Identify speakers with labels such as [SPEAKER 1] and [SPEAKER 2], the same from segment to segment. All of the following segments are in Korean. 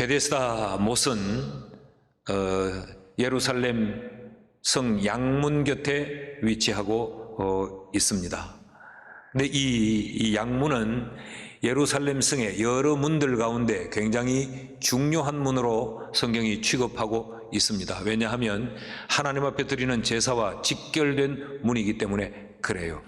[SPEAKER 1] 베데스다 못은 예루살렘 성 양문 곁에 위치하고 있습니다. 근데 이 양문은 예루살렘 성의 여러 문들 가운데 굉장히 중요한 문으로 성경이 취급하고 있습니다. 왜냐하면 하나님 앞에 드리는 제사와 직결된 문이기 때문에 그래요.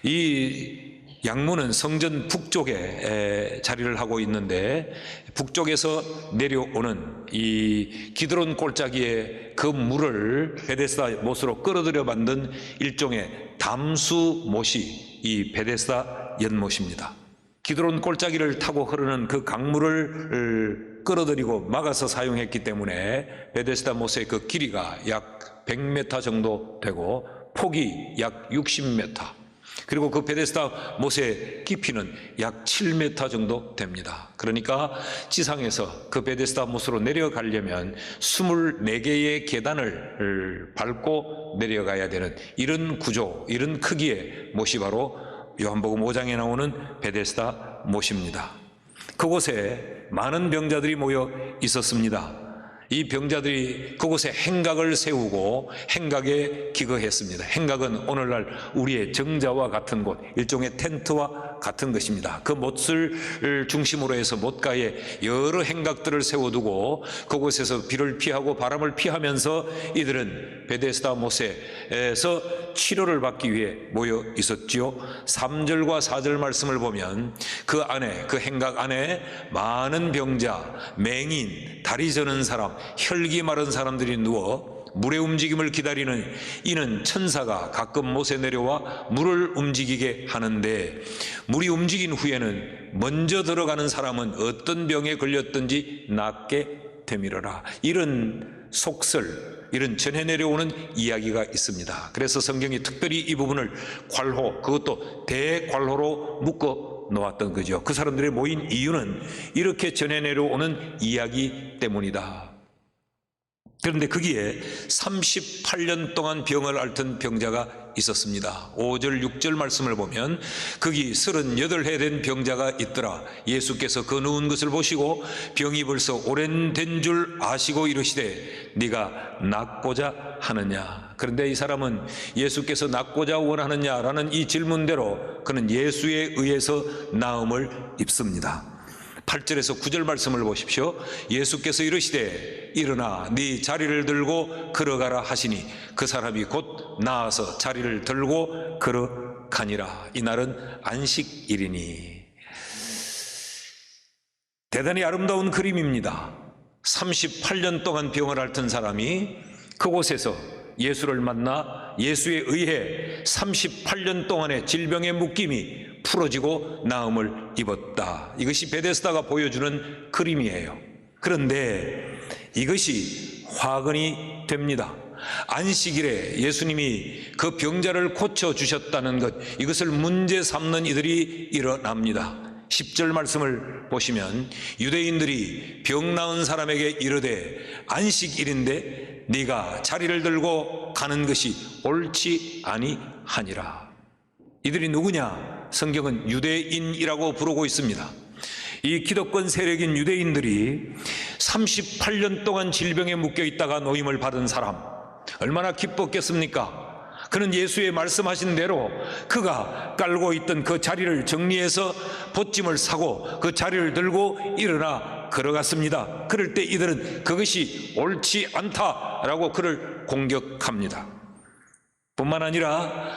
[SPEAKER 1] 이 양문은 성전 북쪽에 자리를 하고 있는데, 북쪽에서 내려오는 이 기드론 골짜기에 그 물을 베데스다 못으로 끌어들여 만든 일종의 담수못이 이 베데스다 연못입니다. 기드론 골짜기를 타고 흐르는 그 강물을 끌어들이고 막아서 사용했기 때문에 베데스다 못의 그 길이가 약 100m 정도 되고 폭이 약 60m, 그리고 그 베데스다 못의 깊이는 약 7m 정도 됩니다. 그러니까 지상에서 그 베데스다 못으로 내려가려면 24개의 계단을 밟고 내려가야 되는 이런 구조, 이런 크기의 못이 바로 요한복음 5장에 나오는 베데스다 못입니다. 그곳에 많은 병자들이 모여 있었습니다. 이 병자들이 그곳에 행각을 세우고 행각에 기거했습니다. 행각은 오늘날 우리의 정자와 같은 곳, 일종의 텐트와 같은 것입니다. 그 못을 중심으로 해서 못가에 여러 행각들을 세워두고 그곳에서 비를 피하고 바람을 피하면서 이들은 베데스다 못에서 치료를 받기 위해 모여 있었지요. 3절과 4절 말씀을 보면 그 안에, 그 행각 안에 많은 병자, 맹인, 다리 저는 사람, 혈기 마른 사람들이 누워 물의 움직임을 기다리는, 이는 천사가 가끔 못에 내려와 물을 움직이게 하는데, 물이 움직인 후에는 먼저 들어가는 사람은 어떤 병에 걸렸든지 낫게 되밀어라. 이런 속설, 이런 전해 내려오는 이야기가 있습니다. 그래서 성경이 특별히 이 부분을 괄호, 그것도 대괄호로 묶어 놓았던 거죠. 그 사람들이 모인 이유는 이렇게 전해 내려오는 이야기 때문이다. 그런데 거기에 38년 동안 병을 앓던 병자가 있었습니다. 5절 6절 말씀을 보면 거기 38해 된 병자가 있더라. 예수께서 그 누운 것을 보시고 병이 벌써 오랜된 줄 아시고 이르시되 네가 낫고자 하느냐. 그런데 이 사람은 예수께서 낫고자 원하느냐라는 이 질문대로 그는 예수에 의해서 나음을 입습니다. 8절에서 9절 말씀을 보십시오. 예수께서 이르시되 일어나 네 자리를 들고 걸어가라 하시니 그 사람이 곧 나아서 자리를 들고 걸어가니라. 이날은 안식일이니. 대단히 아름다운 그림입니다. 38년 동안 병을 앓던 사람이 그곳에서 예수를 만나 예수에 의해 38년 동안의 질병의 묶임이 풀어지고 나음을 입었다. 이것이 베데스다가 보여주는 그림이에요. 그런데 이것이 화근이 됩니다. 안식일에 예수님이 그 병자를 고쳐주셨다는 것, 이것을 문제 삼는 이들이 일어납니다. 10절 말씀을 보시면 유대인들이 병 나은 사람에게 이르되 안식일인데 네가 자리를 들고 가는 것이 옳지 아니하니라. 이들이 누구냐? 성경은 유대인이라고 부르고 있습니다. 이 기득권 세력인 유대인들이 38년 동안 질병에 묶여 있다가 노임을 받은 사람, 얼마나 기뻤겠습니까? 그는 예수의 말씀하신 대로 그가 깔고 있던 그 자리를 정리해서 보찜을 사고 그 자리를 들고 일어나 걸어갔습니다. 그럴 때 이들은 그것이 옳지 않다라고 그를 공격합니다. 뿐만 아니라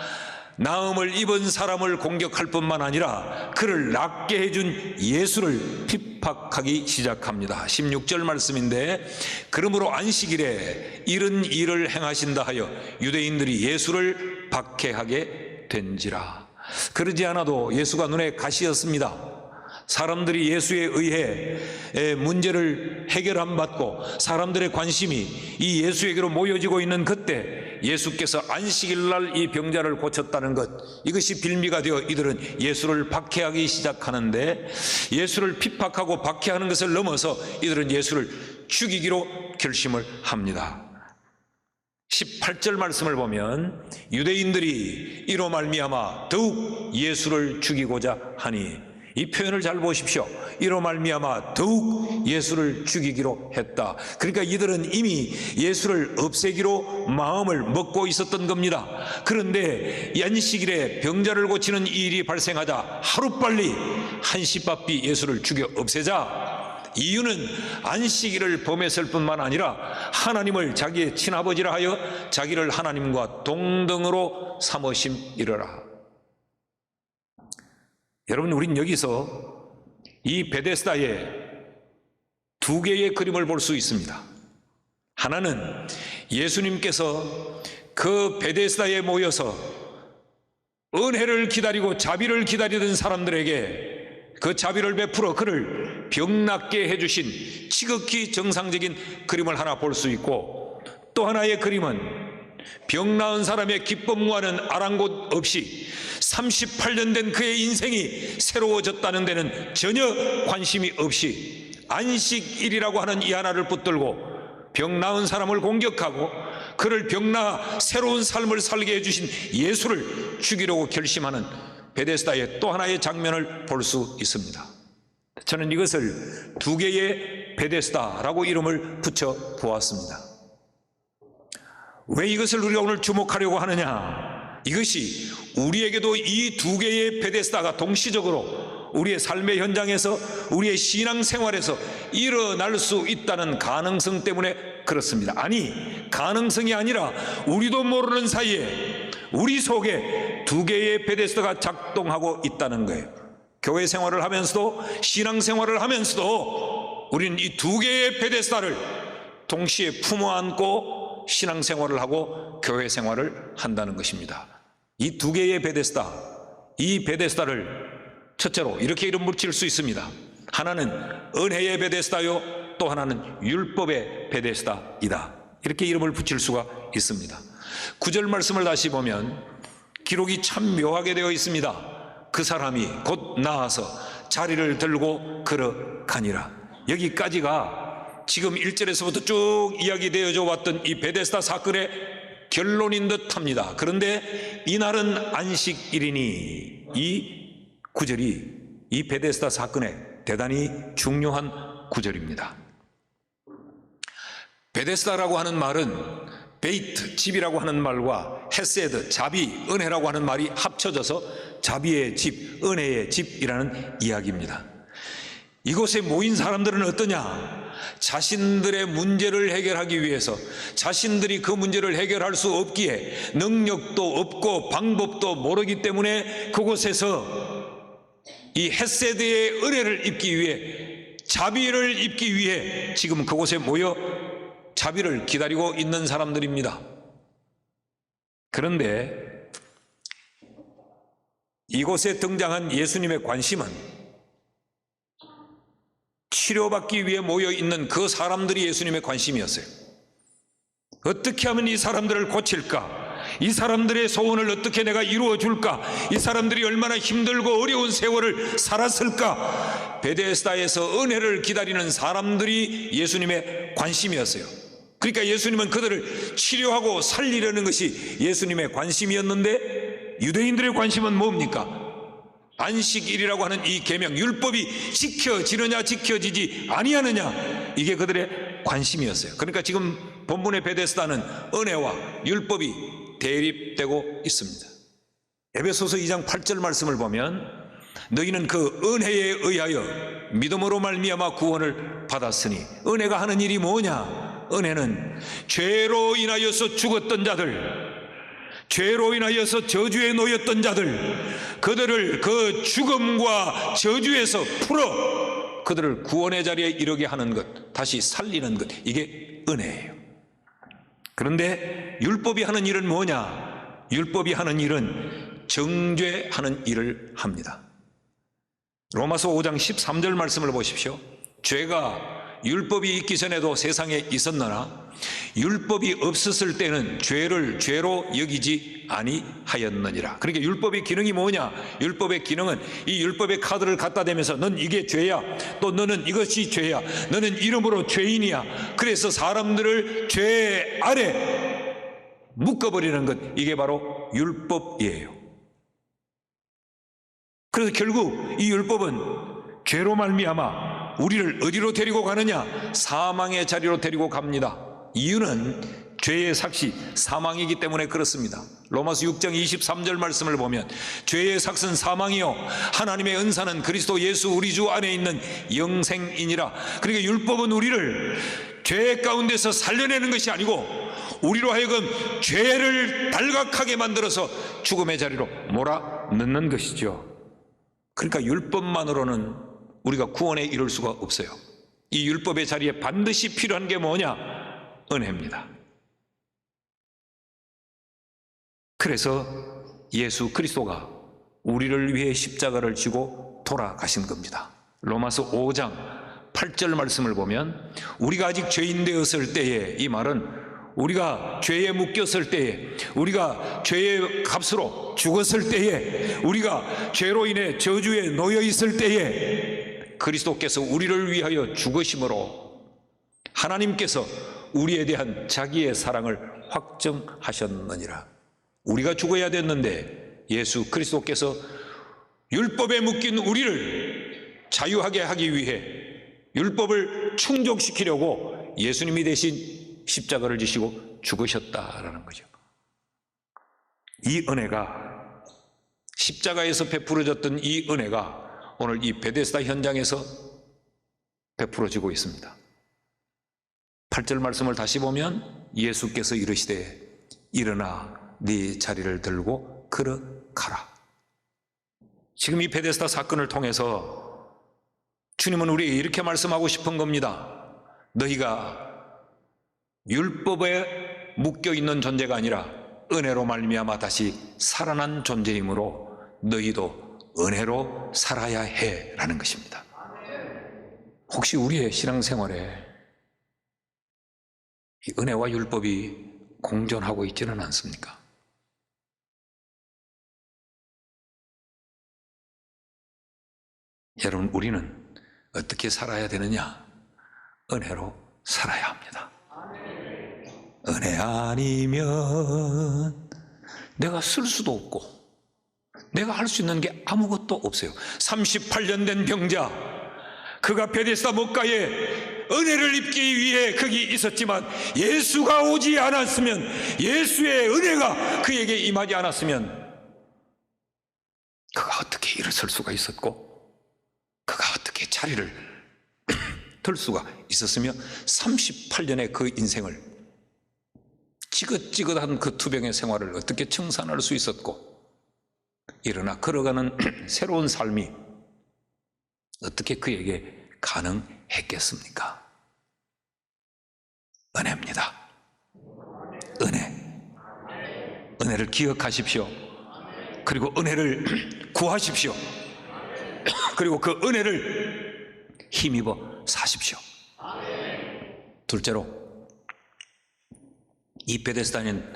[SPEAKER 1] 나음을 입은 사람을 공격할 뿐만 아니라 그를 낫게 해준 예수를 핍박하기 시작합니다. 16절 말씀인데 그러므로 안식일에 이런 일을 행하신다 하여 유대인들이 예수를 박해하게 된지라. 그러지 않아도 예수가 눈에 가시였습니다. 사람들이 예수에 의해 문제를 해결 안 받고 사람들의 관심이 이 예수에게로 모여지고 있는 그때 예수께서 안식일날 이 병자를 고쳤다는 것, 이것이 빌미가 되어 이들은 예수를 박해하기 시작하는데, 예수를 핍박하고 박해하는 것을 넘어서 이들은 예수를 죽이기로 결심을 합니다. 18절 말씀을 보면 유대인들이 이로 말미암아 더욱 예수를 죽이고자 하니, 이 표현을 잘 보십시오. 이로 말미암아 더욱 예수를 죽이기로 했다. 그러니까 이들은 이미 예수를 없애기로 마음을 먹고 있었던 겁니다. 그런데 안식일에 병자를 고치는 이 일이 발생하자 하루빨리 한시바삐 예수를 죽여 없애자. 이유는 안식일을 범했을 뿐만 아니라 하나님을 자기의 친아버지라 하여 자기를 하나님과 동등으로 삼으심이러라. 여러분, 우린 여기서 이 베데스다의 두 개의 그림을 볼 수 있습니다. 하나는 예수님께서 그 베데스다에 모여서 은혜를 기다리고 자비를 기다리던 사람들에게 그 자비를 베풀어 그를 병낫게 해주신 지극히 정상적인 그림을 하나 볼 수 있고, 또 하나의 그림은 병 나은 사람의 기쁨과는 아랑곳 없이 38년 된 그의 인생이 새로워졌다는 데는 전혀 관심이 없이 안식일이라고 하는 이 하나를 붙들고 병 나은 사람을 공격하고 그를 병나 새로운 삶을 살게 해주신 예수를 죽이려고 결심하는 베데스다의 또 하나의 장면을 볼 수 있습니다. 저는 이것을 두 개의 베데스다라고 이름을 붙여 보았습니다. 왜 이것을 우리가 오늘 주목하려고 하느냐? 이것이 우리에게도 이 두 개의 베데스다가 동시적으로 우리의 삶의 현장에서, 우리의 신앙생활에서 일어날 수 있다는 가능성 때문에 그렇습니다. 아니, 가능성이 아니라 우리도 모르는 사이에 우리 속에 두 개의 베데스다가 작동하고 있다는 거예요. 교회 생활을 하면서도, 신앙생활을 하면서도 우리는 이 두 개의 베데스다를 동시에 품어 안고 신앙생활을 하고 교회 생활을 한다는 것입니다. 이 두 개의 베데스다, 이 베데스다를 첫째로 이렇게 이름 붙일 수 있습니다. 하나는 은혜의 베데스다요, 또 하나는 율법의 베데스다이다. 이렇게 이름을 붙일 수가 있습니다. 9절 말씀을 다시 보면 기록이 참 묘하게 되어 있습니다. 그 사람이 곧 나아서 자리를 들고 걸어가니라. 여기까지가 지금 1절에서부터 쭉 이야기되어져 왔던 이 베데스다 사건의 결론인 듯합니다. 그런데 이날은 안식일이니, 이 구절이 이 베데스다 사건의 대단히 중요한 구절입니다. 베데스다라고 하는 말은 베이트, 집이라고 하는 말과 헤세드, 자비, 은혜라고 하는 말이 합쳐져서 자비의 집, 은혜의 집이라는 이야기입니다. 이곳에 모인 사람들은 어떠냐? 자신들의 문제를 해결하기 위해서, 자신들이 그 문제를 해결할 수 없기에 능력도 없고 방법도 모르기 때문에 그곳에서 이 헤세드의 은혜를 입기 위해, 자비를 입기 위해 지금 그곳에 모여 자비를 기다리고 있는 사람들입니다. 그런데 이곳에 등장한 예수님의 관심은 치료받기 위해 모여 있는 그 사람들이 예수님의 관심이었어요. 어떻게 하면 이 사람들을 고칠까? 이 사람들의 소원을 어떻게 내가 이루어 줄까? 이 사람들이 얼마나 힘들고 어려운 세월을 살았을까? 베데스다에서 은혜를 기다리는 사람들이 예수님의 관심이었어요. 그러니까 예수님은 그들을 치료하고 살리려는 것이 예수님의 관심이었는데, 유대인들의 관심은 뭡니까? 안식일이라고 하는 이 계명, 율법이 지켜지느냐 지켜지지 아니하느냐, 이게 그들의 관심이었어요. 그러니까 지금 본문의 베데스다는 은혜와 율법이 대립되고 있습니다. 에베소서 2장 8절 말씀을 보면 너희는 그 은혜에 의하여 믿음으로 말미암아 구원을 받았으니, 은혜가 하는 일이 뭐냐? 은혜는 죄로 인하여서 죽었던 자들, 죄로 인하여서 저주에 놓였던 자들, 그들을 그 죽음과 저주에서 풀어 그들을 구원의 자리에 이르게 하는 것, 다시 살리는 것, 이게 은혜예요. 그런데 율법이 하는 일은 뭐냐? 율법이 하는 일은 정죄하는 일을 합니다. 로마서 5장 13절 말씀을 보십시오. 죄가 율법이 있기 전에도 세상에 있었느나 율법이 없었을 때는 죄를 죄로 여기지 아니하였느니라. 그러니까 율법의 기능이 뭐냐? 율법의 기능은 이 율법의 카드를 갖다 대면서 넌 이게 죄야, 또 너는 이것이 죄야, 너는 이름으로 죄인이야, 그래서 사람들을 죄 아래 묶어버리는 것, 이게 바로 율법이에요. 그래서 결국 이 율법은 죄로 말미암아 우리를 어디로 데리고 가느냐? 사망의 자리로 데리고 갑니다. 이유는 죄의 삭시 사망이기 때문에 그렇습니다. 로마서 6장 23절 말씀을 보면 죄의 삭은 사망이요 하나님의 은사는 그리스도 예수 우리 주 안에 있는 영생이니라. 그러니까 율법은 우리를 죄 가운데서 살려내는 것이 아니고 우리로 하여금 죄를 발각하게 만들어서 죽음의 자리로 몰아넣는 것이죠. 그러니까 율법만으로는 우리가 구원에 이룰 수가 없어요. 이 율법의 자리에 반드시 필요한 게 뭐냐? 은혜입니다. 그래서 예수 그리스도가 우리를 위해 십자가를 지고 돌아가신 겁니다. 로마서 5장 8절 말씀을 보면 우리가 아직 죄인 되었을 때에, 이 말은 우리가 죄에 묶였을 때에, 우리가 죄의 값으로 죽었을 때에, 우리가 죄로 인해 저주에 놓여 있을 때에 그리스도께서 우리를 위하여 죽으심으로 하나님께서 우리에 대한 자기의 사랑을 확증하셨느니라. 우리가 죽어야 됐는데 예수 그리스도께서 율법에 묶인 우리를 자유하게 하기 위해 율법을 충족시키려고 예수님이 대신 십자가를 지시고 죽으셨다라는 거죠. 이 은혜가, 십자가에서 베풀어졌던 이 은혜가 오늘 이 베데스다 현장에서 베풀어지고 있습니다. 8절 말씀을 다시 보면 예수께서 이르시되 일어나 네 자리를 들고 걸어가라. 지금 이 베데스다 사건을 통해서 주님은 우리에게 이렇게 말씀하고 싶은 겁니다. 너희가 율법에 묶여있는 존재가 아니라 은혜로 말미암아 다시 살아난 존재이므로 너희도 은혜로 살아야 해 라는 것입니다. 혹시 우리의 신앙생활에 이 은혜와 율법이 공존하고 있지는 않습니까? 여러분, 우리는 어떻게 살아야 되느냐? 은혜로 살아야 합니다. 은혜 아니면 내가 쓸 수도 없고 내가 할 수 있는 게 아무것도 없어요. 38년 된 병자, 그가 베데스다 목가에 은혜를 입기 위해 거기 있었지만 예수가 오지 않았으면, 예수의 은혜가 그에게 임하지 않았으면 그가 어떻게 일어설 수가 있었고 그가 어떻게 자리를 들 수가 있었으며 38년의 그 인생을, 지긋지긋한 그 투병의 생활을 어떻게 청산할 수 있었고 일어나 걸어가는 새로운 삶이 어떻게 그에게 가능했겠습니까? 은혜입니다. 은혜. 은혜를 기억하십시오. 그리고 은혜를 구하십시오. 그리고 그 은혜를 힘입어 사십시오. 둘째로, 이 베데스다는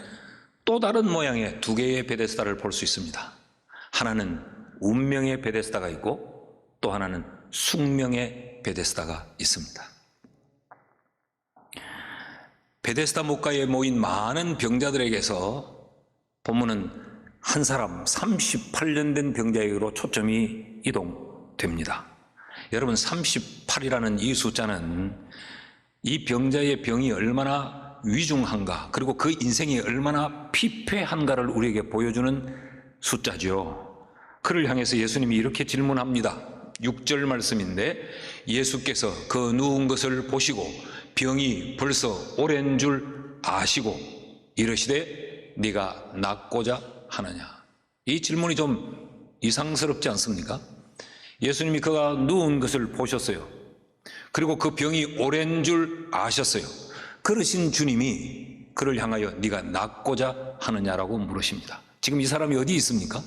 [SPEAKER 1] 또 다른 모양의 두 개의 베데스다를 볼 수 있습니다. 하나는 운명의 베데스다가 있고 또 하나는 숙명의 베데스다가 있습니다. 베데스다 목가에 모인 많은 병자들에게서 본문은 한 사람 38년 된 병자에게로 초점이 이동됩니다. 여러분, 38이라는 이 숫자는 이 병자의 병이 얼마나 위중한가, 그리고 그 인생이 얼마나 피폐한가를 우리에게 보여주는 숫자죠. 그를 향해서 예수님이 이렇게 질문합니다. 6절 말씀인데, 예수께서 그 누운 것을 보시고 병이 벌써 오랜 줄 아시고 이르시되 네가 낫고자 하느냐. 이 질문이 좀 이상스럽지 않습니까? 예수님이 그가 누운 것을 보셨어요. 그리고 그 병이 오랜 줄 아셨어요. 그러신 주님이 그를 향하여 네가 낫고자 하느냐라고 물으십니다. 지금 이 사람이 어디 있습니까?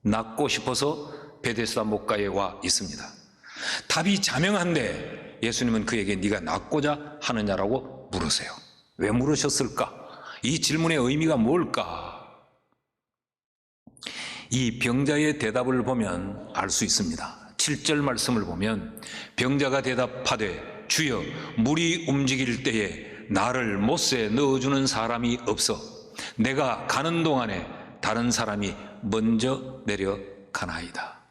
[SPEAKER 1] 낫고 싶어서 베데스다 목가에 와 있습니다. 답이 자명한데 예수님은 그에게 네가 낫고자 하느냐라고 물으세요. 왜 물으셨을까? 이 질문의 의미가 뭘까? 이 병자의 대답을 보면 알 수 있습니다. 7절 말씀을 보면 병자가 대답하되 주여, 물이 움직일 때에 나를 못에 넣어주는 사람이 없어 내가 가는 동안에 다른 사람이 먼저 내려가나이다.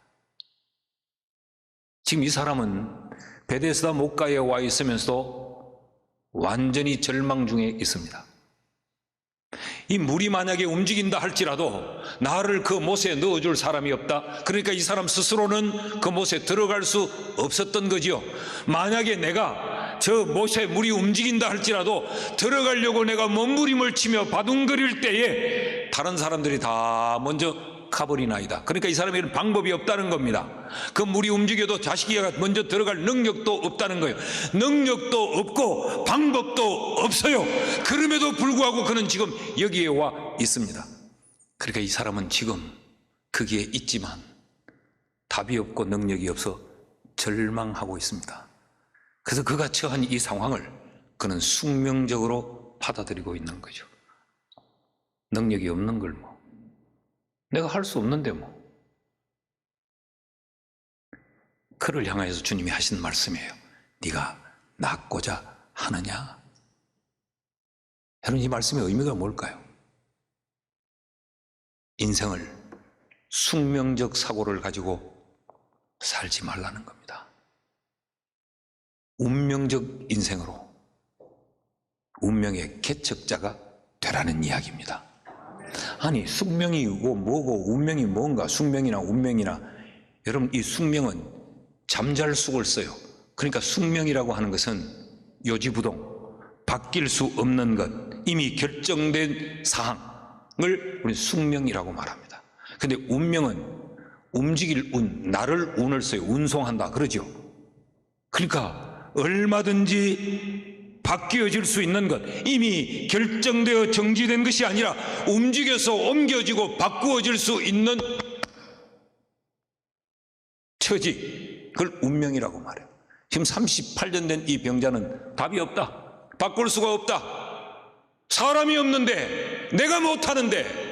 [SPEAKER 1] 지금 이 사람은 베데스다 목가에 와 있으면서도 완전히 절망 중에 있습니다. 이 물이 만약에 움직인다 할지라도 나를 그 못에 넣어줄 사람이 없다. 그러니까 이 사람 스스로는 그 못에 들어갈 수 없었던 거지요. 만약에 내가 저 못에 물이 움직인다 할지라도 들어가려고 내가 몸부림을 치며 바둥거릴 때에 다른 사람들이 다 먼저 가버리나이다. 그러니까 이 사람에게는 방법이 없다는 겁니다. 그 물이 움직여도 자식이가 먼저 들어갈 능력도 없다는 거예요. 능력도 없고 방법도 없어요. 그럼에도 불구하고 그는 지금 여기에 와 있습니다. 그러니까 이 사람은 지금 거기에 있지만 답이 없고 능력이 없어 절망하고 있습니다. 그래서 그가 처한 이 상황을 그는 숙명적으로 받아들이고 있는 거죠. 능력이 없는 걸 내가 할 수 없는데 그를 향해서 주님이 하신 말씀이에요. 네가 낫고자 하느냐? 여러분, 이 말씀의 의미가 뭘까요? 인생을 숙명적 사고를 가지고 살지 말라는 겁니다. 운명적 인생으로 운명의 개척자가 되라는 이야기입니다. 아니, 숙명이 뭐고 운명이 뭔가? 숙명이나 운명이나, 여러분, 이 숙명은 잠잘 숙을 써요. 그러니까 숙명이라고 하는 것은 요지부동, 바뀔 수 없는 것, 이미 결정된 사항을 우리 숙명이라고 말합니다. 근데 운명은 움직일 운, 나를 운을 써요. 운송한다 그러죠. 그러니까 얼마든지 바뀌어질 수 있는 것, 이미 결정되어 정지된 것이 아니라 움직여서 옮겨지고 바꾸어질 수 있는 처지, 그걸 운명이라고 말해요. 지금 38년 된 이 병자는 답이 없다, 바꿀 수가 없다, 사람이 없는데, 내가 못하는데.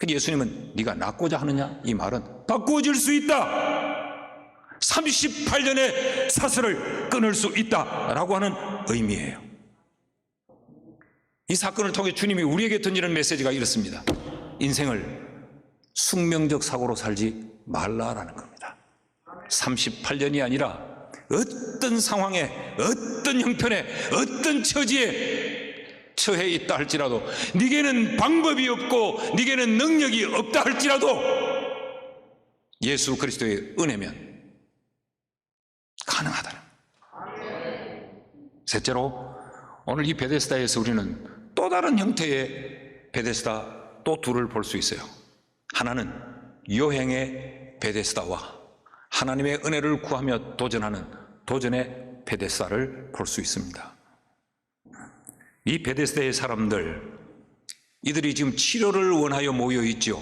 [SPEAKER 1] 예수님은 네가 낫고자 하느냐? 이 말은 바꾸어질 수 있다, 38년의 사슬을 끊을 수 있다라고 하는 의미예요. 이 사건을 통해 주님이 우리에게 던지는 메시지가 이렇습니다. 인생을 숙명적 사고로 살지 말라라는 겁니다. 38년이 아니라 어떤 상황에, 어떤 형편에, 어떤 처지에 처해 있다 할지라도, 네게는 방법이 없고 네게는 능력이 없다 할지라도 예수 그리스도의 은혜면 가능하다는. 셋째로, 오늘 이 베데스다에서 우리는 또 다른 형태의 베데스다 또 둘을 볼 수 있어요. 하나는 요행의 베데스다와 하나님의 은혜를 구하며 도전하는 도전의 베데스다를 볼 수 있습니다. 이 베데스다의 사람들, 이들이 지금 치료를 원하여 모여 있죠.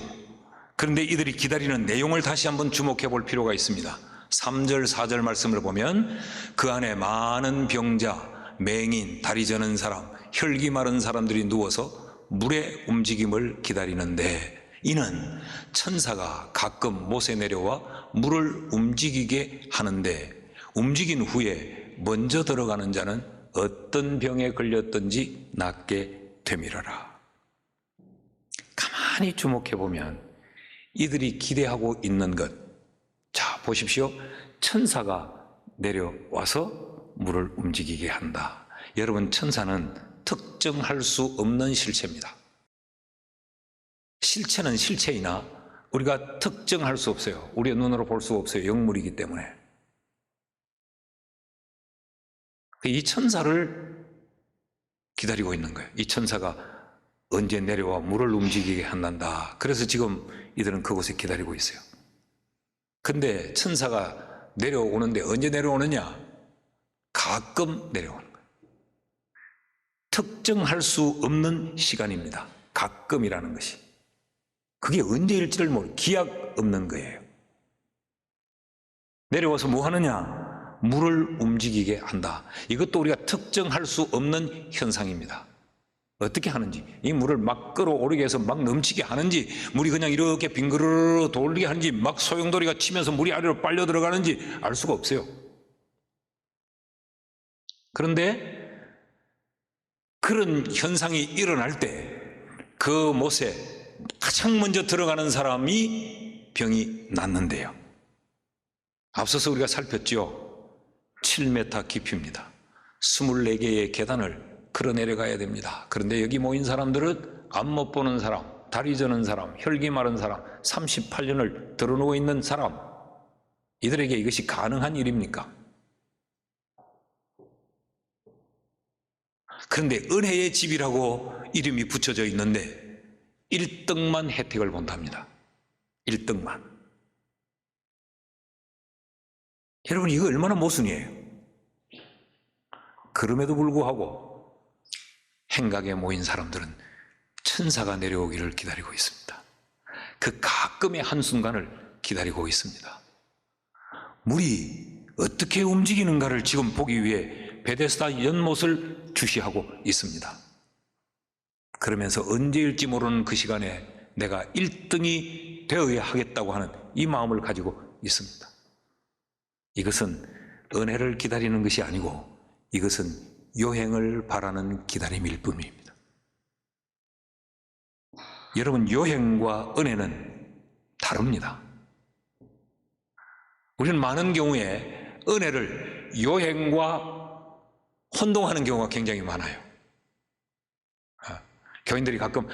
[SPEAKER 1] 그런데 이들이 기다리는 내용을 다시 한번 주목해 볼 필요가 있습니다. 3절 4절 말씀을 보면 그 안에 많은 병자, 맹인, 다리 저는 사람, 혈기 마른 사람들이 누워서 물의 움직임을 기다리는데, 이는 천사가 가끔 못에 내려와 물을 움직이게 하는데, 움직인 후에 먼저 들어가는 자는 어떤 병에 걸렸든지 낫게 되밀어라. 가만히 주목해 보면 이들이 기대하고 있는 것, 자 보십시오. 천사가 내려와서 물을 움직이게 한다. 여러분, 천사는 특정할 수 없는 실체입니다. 실체는 실체이나 우리가 특정할 수 없어요. 우리의 눈으로 볼 수 없어요. 영물이기 때문에. 이 천사를 기다리고 있는 거예요. 이 천사가 언제 내려와 물을 움직이게 한단다. 그래서 지금 이들은 그곳에 기다리고 있어요. 근데 천사가 내려오는데 언제 내려오느냐? 가끔 내려오는 거예요. 특정할 수 없는 시간입니다. 가끔이라는 것이. 그게 언제일지를 모르고 기약 없는 거예요. 내려와서 뭐 하느냐? 물을 움직이게 한다. 이것도 우리가 특정할 수 없는 현상입니다. 어떻게 하는지, 이 물을 막 끌어오르게 해서 막 넘치게 하는지, 물이 그냥 이렇게 빙그르르 돌리게 하는지, 막 소용돌이가 치면서 물이 아래로 빨려 들어가는지 알 수가 없어요. 그런데 그런 현상이 일어날 때 그 못에 가장 먼저 들어가는 사람이 병이 낫는데요. 앞서서 우리가 살폈죠. 7m 깊이입니다. 24개의 계단을 걸어 내려가야 됩니다. 그런데 여기 모인 사람들은 앞 못 보는 사람, 다리 저는 사람, 혈기 마른 사람, 38년을 드러누워 있는 사람, 이들에게 이것이 가능한 일입니까? 그런데 은혜의 집이라고 이름이 붙여져 있는데 1등만 혜택을 본답니다. 1등만. 여러분, 이거 얼마나 모순이에요. 그럼에도 불구하고 행각에 모인 사람들은 천사가 내려오기를 기다리고 있습니다. 그 가끔의 한순간을 기다리고 있습니다. 물이 어떻게 움직이는가를 지금 보기 위해 베데스다 연못을 주시하고 있습니다. 그러면서 언제일지 모르는 그 시간에 내가 1등이 되어야 하겠다고 하는 이 마음을 가지고 있습니다. 이것은 은혜를 기다리는 것이 아니고 이것은 요행을 바라는 기다림일 뿐입니다. 여러분, 요행과 은혜는 다릅니다. 우리는 많은 경우에 은혜를 요행과 혼동하는 경우가 굉장히 많아요. 교인들이 가끔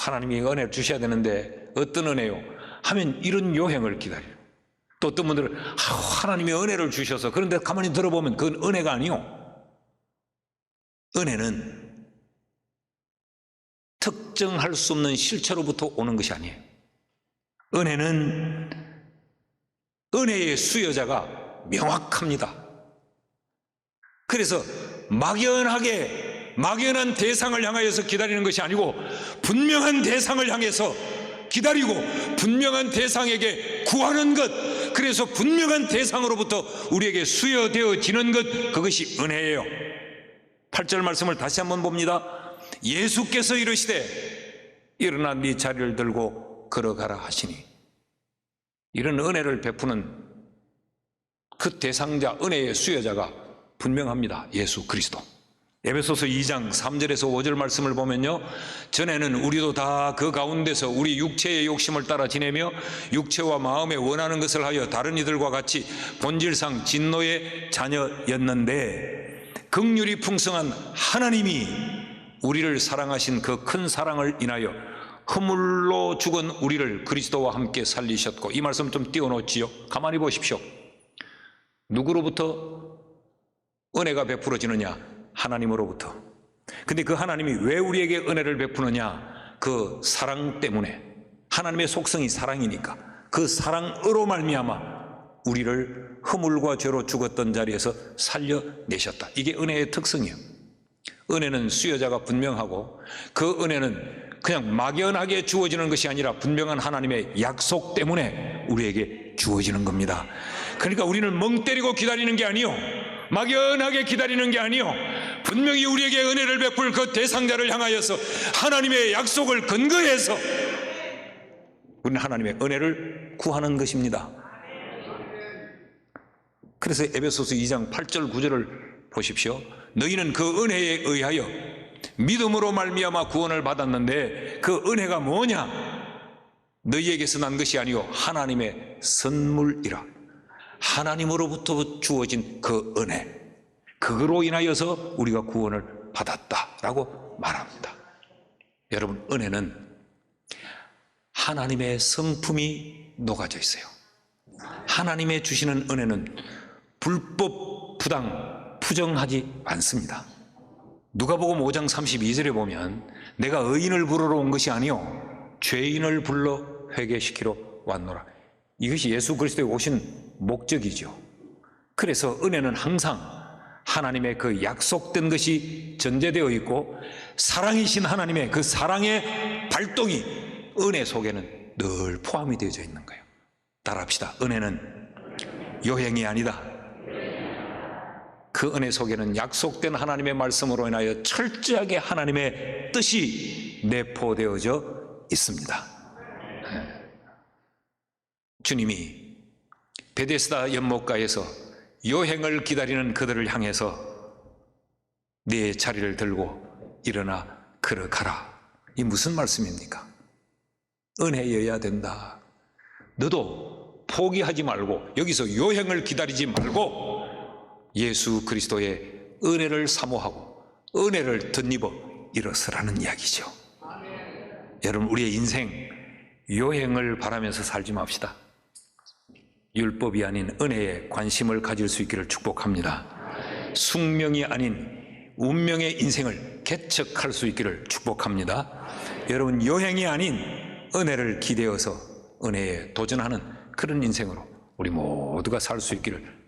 [SPEAKER 1] 하나님이 은혜를 주셔야 되는데 어떤 은혜요? 하면 이런 요행을 기다려요. 또 어떤 분들은 하나님이 은혜를 주셔서, 그런데 가만히 들어보면 그건 은혜가 아니요. 은혜는 특정할 수 없는 실체로부터 오는 것이 아니에요. 은혜는 은혜의 수요자가 명확합니다. 그래서 막연한 대상을 향하여서 기다리는 것이 아니고 분명한 대상을 향해서 기다리고 분명한 대상에게 구하는 것, 그래서 분명한 대상으로부터 우리에게 수여되어지는 것, 그것이 은혜예요. 8절 말씀을 다시 한번 봅니다. 예수께서 이르시되 일어나 네 자리를 들고 걸어가라 하시니, 이런 은혜를 베푸는 그 대상자, 은혜의 수여자가 분명합니다. 예수 그리스도. 에베소서 2장 3절에서 5절 말씀을 보면요, 전에는 우리도 다 그 가운데서 우리 육체의 욕심을 따라 지내며 육체와 마음에 원하는 것을 하여 다른 이들과 같이 본질상 진노의 자녀였는데, 긍휼이 풍성한 하나님이 우리를 사랑하신 그 큰 사랑을 인하여 허물로 죽은 우리를 그리스도와 함께 살리셨고, 이 말씀 좀 띄워놓지요. 가만히 보십시오. 누구로부터 은혜가 베풀어지느냐? 하나님으로부터. 근데 그 하나님이 왜 우리에게 은혜를 베푸느냐? 그 사랑 때문에. 하나님의 속성이 사랑이니까 그 사랑으로 말미암아 우리를 허물과 죄로 죽었던 자리에서 살려내셨다. 이게 은혜의 특성이에요. 은혜는 수여자가 분명하고 그 은혜는 그냥 막연하게 주어지는 것이 아니라 분명한 하나님의 약속 때문에 우리에게 주어지는 겁니다. 그러니까 우리는 멍 때리고 기다리는 게 아니요, 막연하게 기다리는 게 아니요, 분명히 우리에게 은혜를 베풀 그 대상자를 향하여서 하나님의 약속을 근거해서 우리는 하나님의 은혜를 구하는 것입니다. 그래서 에베소서 2장 8절 9절을 보십시오. 너희는 그 은혜에 의하여 믿음으로 말미암아 구원을 받았는데 그 은혜가 뭐냐? 너희에게서 난 것이 아니요 하나님의 선물이라. 하나님으로부터 주어진 그 은혜, 그거로 인하여서 우리가 구원을 받았다라고 말합니다. 여러분, 은혜는 하나님의 성품이 녹아져 있어요. 하나님의 주시는 은혜는 불법, 부당, 부정하지 않습니다. 누가복음 5장 32절에 보면 내가 의인을 부르러 온 것이 아니요 죄인을 불러 회개시키러 왔노라. 이것이 예수 그리스도에 오신 목적이죠. 그래서 은혜는 항상 하나님의 그 약속된 것이 전제되어 있고 사랑이신 하나님의 그 사랑의 발동이 은혜 속에는 늘 포함이 되어져 있는 거예요. 따라합시다. 은혜는 요행이 아니다. 그 은혜 속에는 약속된 하나님의 말씀으로 인하여 철저하게 하나님의 뜻이 내포되어져 있습니다. 주님이 베데스다 연못가에서 요행을 기다리는 그들을 향해서 네 자리를 들고 일어나 걸어가라. 이 무슨 말씀입니까? 은혜여야 된다. 너도 포기하지 말고 여기서 요행을 기다리지 말고 예수 그리스도의 은혜를 사모하고 은혜를 덧입어 일어서라는 이야기죠. 여러분, 우리의 인생 요행을 바라면서 살지 맙시다. 율법이 아닌 은혜에 관심을 가질 수 있기를 축복합니다. 숙명이 아닌 운명의 인생을 개척할 수 있기를 축복합니다. 여러분, 요행이 아닌 은혜를 기대어서 은혜에 도전하는 그런 인생으로 우리 모두가 살 수 있기를